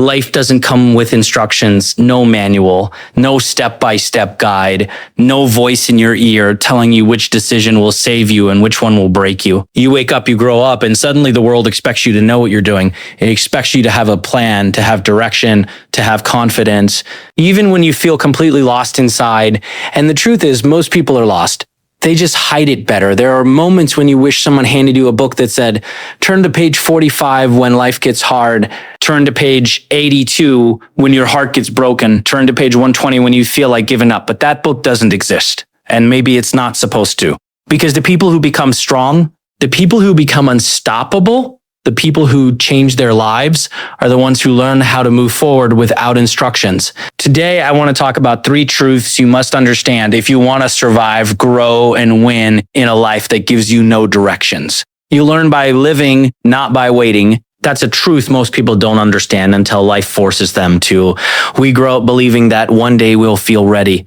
Life doesn't come with instructions, no manual, no step-by-step guide, no voice in your ear telling you which decision will save you and which one will break you. You wake up, you grow up, and suddenly the world expects you to know what you're doing. It expects you to have a plan, to have direction, to have confidence, even when you feel completely lost inside. And the truth is, most people are lost. They just hide it better. There are moments when you wish someone handed you a book that said, turn to page 45 when life gets hard. Turn to page 82 when your heart gets broken. Turn to page 120 when you feel like giving up. But that book doesn't exist. And maybe it's not supposed to. Because the people who become strong, the people who become unstoppable, the people who change their lives are the ones who learn how to move forward without instructions. Today, I want to talk about 3 truths you must understand if you want to survive, grow, and win in a life that gives you no directions. You learn by living, not by waiting. That's a truth most people don't understand until life forces them to. We grow up believing that one day we'll feel ready.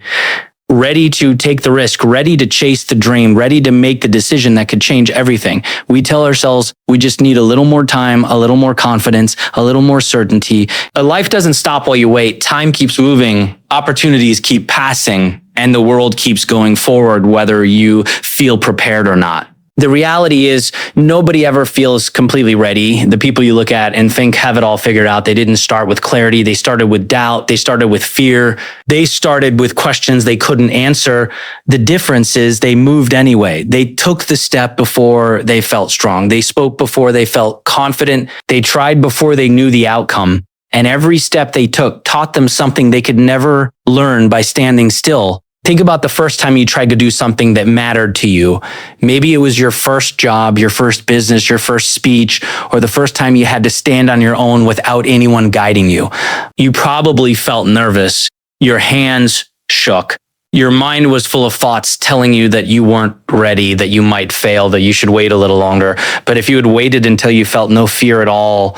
Ready to take the risk, ready to chase the dream, ready to make the decision that could change everything. We tell ourselves we just need a little more time, a little more confidence, a little more certainty. Life doesn't stop while you wait. Time keeps moving. Opportunities keep passing, and the world keeps going forward, whether you feel prepared or not. The reality is nobody ever feels completely ready. The people you look at and think have it all figured out, they didn't start with clarity. They started with doubt. They started with fear. They started with questions they couldn't answer. The difference is they moved anyway. They took the step before they felt strong. They spoke before they felt confident. They tried before they knew the outcome. And every step they took taught them something they could never learn by standing still. Think about the first time you tried to do something that mattered to you. Maybe it was your first job, your first business, your first speech, or the first time you had to stand on your own without anyone guiding you. You probably felt nervous. Your hands shook. Your mind was full of thoughts telling you that you weren't ready, that you might fail, that you should wait a little longer. But if you had waited until you felt no fear at all,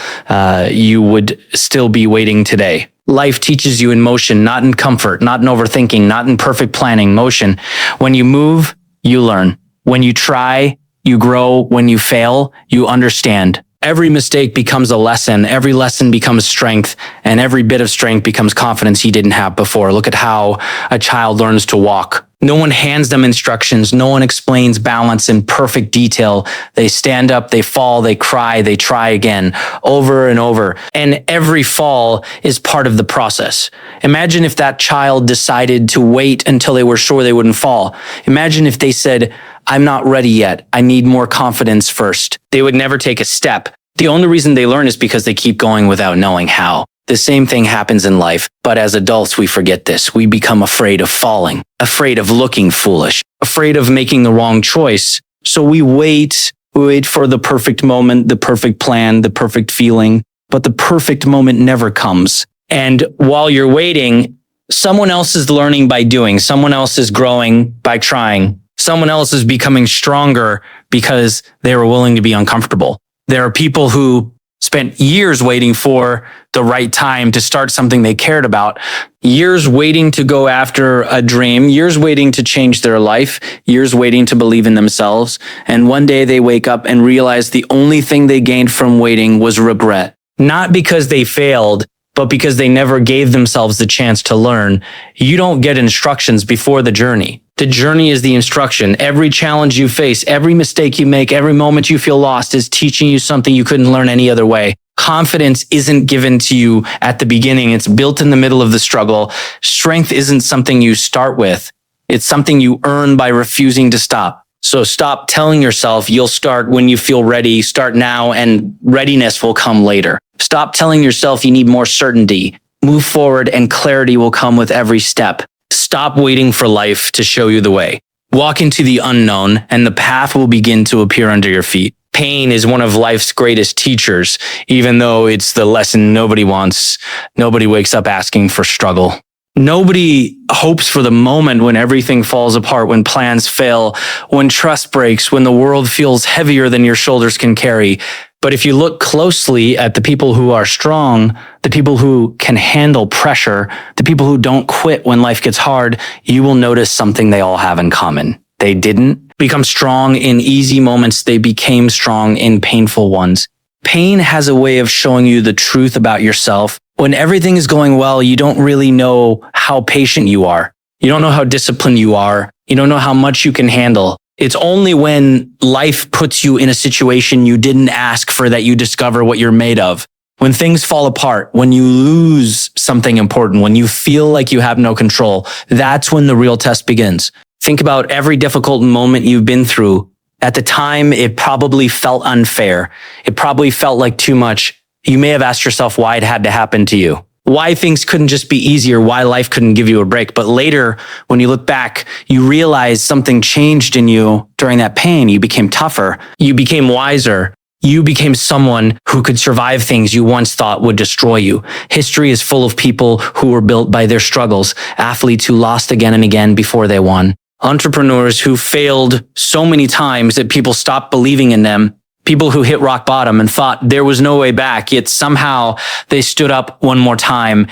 you would still be waiting today. Life teaches you in motion, not in comfort, not in overthinking, not in perfect planning, motion. When you move, you learn. When you try, you grow. When you fail, you understand. Every mistake becomes a lesson. Every lesson becomes strength, and every bit of strength becomes confidence you didn't have before. Look at how a child learns to walk. No one hands them instructions. No one explains balance in perfect detail. They stand up, they fall, they cry, they try again, over and over. And every fall is part of the process. Imagine if that child decided to wait until they were sure they wouldn't fall. Imagine if they said, I'm not ready yet. I need more confidence first. They would never take a step. The only reason they learn is because they keep going without knowing how. The same thing happens in life, but as adults, we forget this. We become afraid of falling, afraid of looking foolish, afraid of making the wrong choice. So we wait for the perfect moment, the perfect plan, the perfect feeling, but the perfect moment never comes. And while you're waiting, someone else is learning by doing, someone else is growing by trying, someone else is becoming stronger because they were willing to be uncomfortable. There are people who spent years waiting for the right time to start something they cared about, years waiting to go after a dream, years waiting to change their life, years waiting to believe in themselves. And one day they wake up and realize the only thing they gained from waiting was regret. Not because they failed, but because they never gave themselves the chance to learn. You don't get instructions before the journey. The journey is the instruction. Every challenge you face, every mistake you make, every moment you feel lost is teaching you something you couldn't learn any other way. Confidence isn't given to you at the beginning. It's built in the middle of the struggle. Strength isn't something you start with. It's something you earn by refusing to stop. So stop telling yourself you'll start when you feel ready. Start now and readiness will come later. Stop telling yourself you need more certainty. Move forward and clarity will come with every step. Stop waiting for life to show you the way. Walk into the unknown and the path will begin to appear under your feet. Pain is one of life's greatest teachers, even though it's the lesson nobody wants. Nobody wakes up asking for struggle. Nobody hopes for the moment when everything falls apart, when plans fail, when trust breaks, when the world feels heavier than your shoulders can carry. But if you look closely at the people who are strong, the people who can handle pressure, the people who don't quit when life gets hard, you will notice something they all have in common. They didn't become strong in easy moments. They became strong in painful ones. Pain has a way of showing you the truth about yourself When everything is going well, you don't really know how patient you are. You don't know how disciplined you are. You don't know how much you can handle. It's only when life puts you in a situation you didn't ask for that you discover what you're made of. When things fall apart, when you lose something important, when you feel like you have no control, that's when the real test begins. Think about every difficult moment you've been through. At the time, it probably felt unfair. It probably felt like too much. You may have asked yourself why it had to happen to you, why things couldn't just be easier, why life couldn't give you a break. But later, when you look back, you realize something changed in you during that pain. You became tougher. You became wiser. You became someone who could survive things you once thought would destroy you. History is full of people who were built by their struggles, athletes who lost again and again before they won, entrepreneurs who failed so many times that people stopped believing in them, people who hit rock bottom and thought there was no way back, yet somehow they stood up one more time.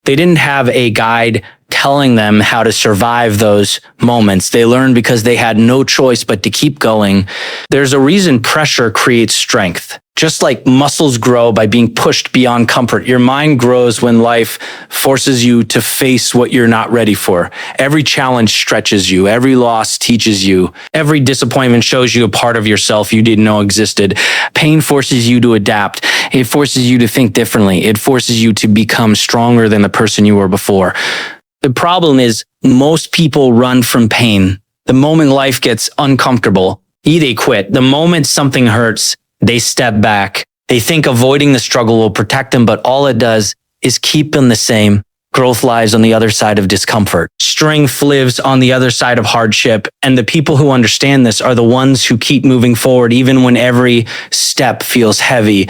They didn't have a guide telling them how to survive those moments. They learned because they had no choice but to keep going. There's a reason pressure creates strength. Just like muscles grow by being pushed beyond comfort, your mind grows when life forces you to face what you're not ready for. Every challenge stretches you. Every loss teaches you. Every disappointment shows you a part of yourself you didn't know existed. Pain forces you to adapt. It forces you to think differently. It forces you to become stronger than the person you were before. The problem is most people run from pain. The moment life gets uncomfortable, they quit. The moment something hurts, they step back. They think avoiding the struggle will protect them, but all it does is keep them the same. Growth lies on the other side of discomfort. Strength lives on the other side of hardship. And the people who understand this are the ones who keep moving forward even when every step feels heavy.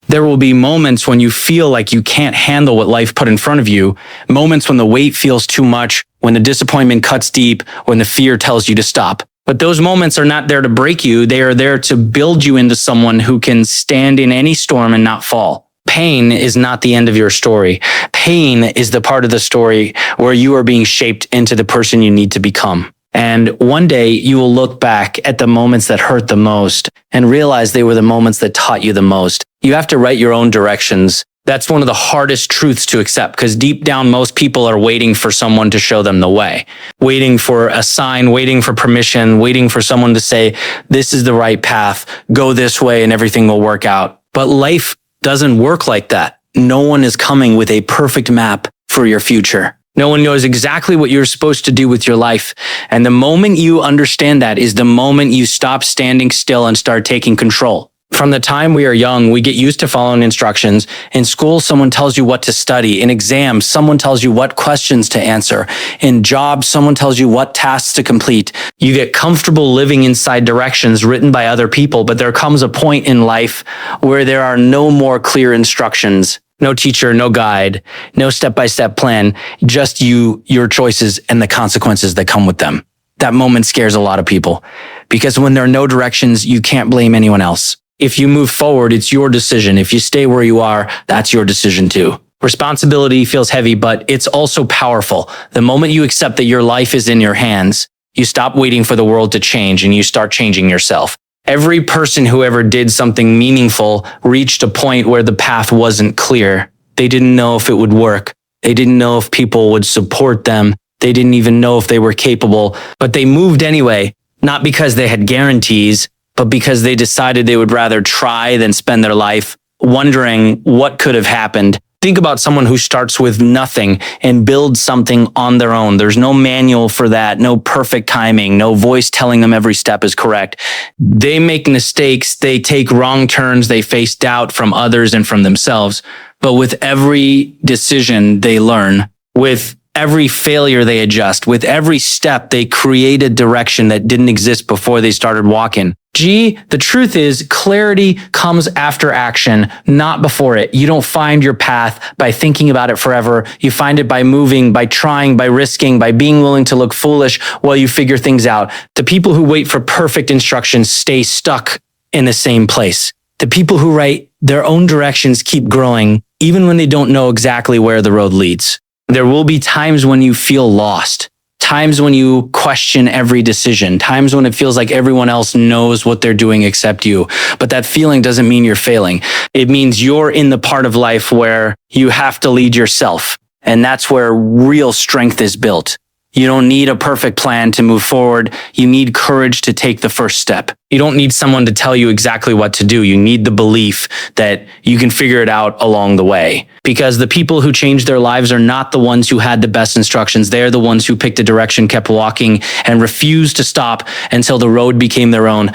There will be moments when you feel like you can't handle what life put in front of you, moments when the weight feels too much, when the disappointment cuts deep, when the fear tells you to stop. But those moments are not there to break you. They are there to build you into someone who can stand in any storm and not fall. Pain is not the end of your story. Pain is the part of the story where you are being shaped into the person you need to become. And one day you will look back at the moments that hurt the most and realize they were the moments that taught you the most. You have to write your own directions. That's one of the hardest truths to accept because deep down, most people are waiting for someone to show them the way, waiting for a sign, waiting for permission, waiting for someone to say, this is the right path, go this way and everything will work out. But life doesn't work like that. No one is coming with a perfect map for your future. No one knows exactly what you're supposed to do with your life. And the moment you understand that is the moment you stop standing still and start taking control. From the time we are young, we get used to following instructions. In school, someone tells you what to study. In exams, someone tells you what questions to answer. In jobs, someone tells you what tasks to complete. You get comfortable living inside directions written by other people, but there comes a point in life where there are no more clear instructions. No teacher, no guide, no step-by-step plan, just you, your choices, and the consequences that come with them. That moment scares a lot of people because when there are no directions, you can't blame anyone else. If you move forward, it's your decision. If you stay where you are, that's your decision too. Responsibility feels heavy, but it's also powerful. The moment you accept that your life is in your hands, you stop waiting for the world to change and you start changing yourself. Every person who ever did something meaningful reached a point where the path wasn't clear. They didn't know if it would work. They didn't know if people would support them. They didn't even know if they were capable, but they moved anyway, not because they had guarantees, but because they decided they would rather try than spend their life wondering what could have happened. Think about someone who starts with nothing and builds something on their own. There's no manual for that, no perfect timing, no voice telling them every step is correct. They make mistakes, they take wrong turns, they face doubt from others and from themselves. But with every decision, they learn. With every failure, they adjust. With every step, they create a direction that didn't exist before they started walking. The truth is clarity comes after action, not before it. You don't find your path by thinking about it forever. You find it by moving, by trying, by risking, by being willing to look foolish while you figure things out. The people who wait for perfect instructions stay stuck in the same place. The people who write their own directions keep growing, even when they don't know exactly where the road leads. There will be times when you feel lost. times when you question every decision, times when it feels like everyone else knows what they're doing except you. But that feeling doesn't mean you're failing. It means you're in the part of life where you have to lead yourself. And that's where real strength is built. You don't need a perfect plan to move forward. You need courage to take the first step. You don't need someone to tell you exactly what to do. You need the belief that you can figure it out along the way. Because the people who changed their lives are not the ones who had the best instructions. They're the ones who picked a direction, kept walking, and refused to stop until the road became their own.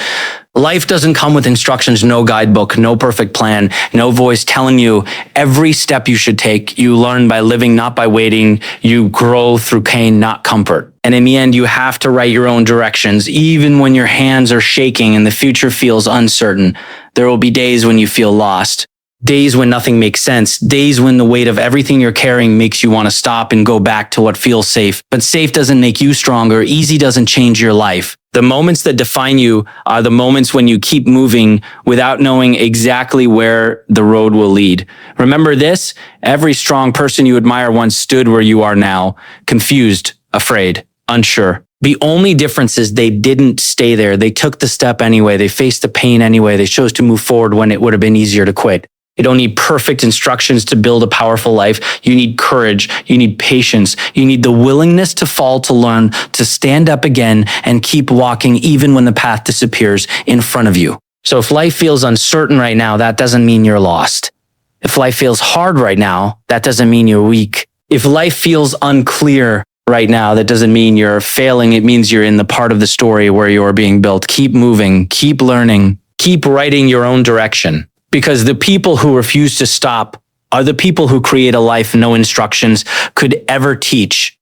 Life doesn't come with instructions, no guidebook, no perfect plan, no voice telling you every step you should take. You learn by living, not by waiting. You grow through pain, not comfort. And in the end, you have to write your own directions, even when your hands are shaking and the future feels uncertain. There will be days when you feel lost. Days when nothing makes sense. Days when the weight of everything you're carrying makes you want to stop and go back to what feels safe. But safe doesn't make you stronger. Easy doesn't change your life. The moments that define you are the moments when you keep moving without knowing exactly where the road will lead. Remember this? Every strong person you admire once stood where you are now, confused, afraid, unsure. The only difference is they didn't stay there. They took the step anyway. They faced the pain anyway. They chose to move forward when it would have been easier to quit. You don't need perfect instructions to build a powerful life. You need courage. You need patience. You need the willingness to fall, to learn, to stand up again and keep walking even when the path disappears in front of you. So if life feels uncertain right now, that doesn't mean you're lost. If life feels hard right now, that doesn't mean you're weak. If life feels unclear right now, that doesn't mean you're failing. It means you're in the part of the story where you're being built. Keep moving, keep learning, keep writing your own direction. Because the people who refuse to stop are the people who create a life no instructions could ever teach.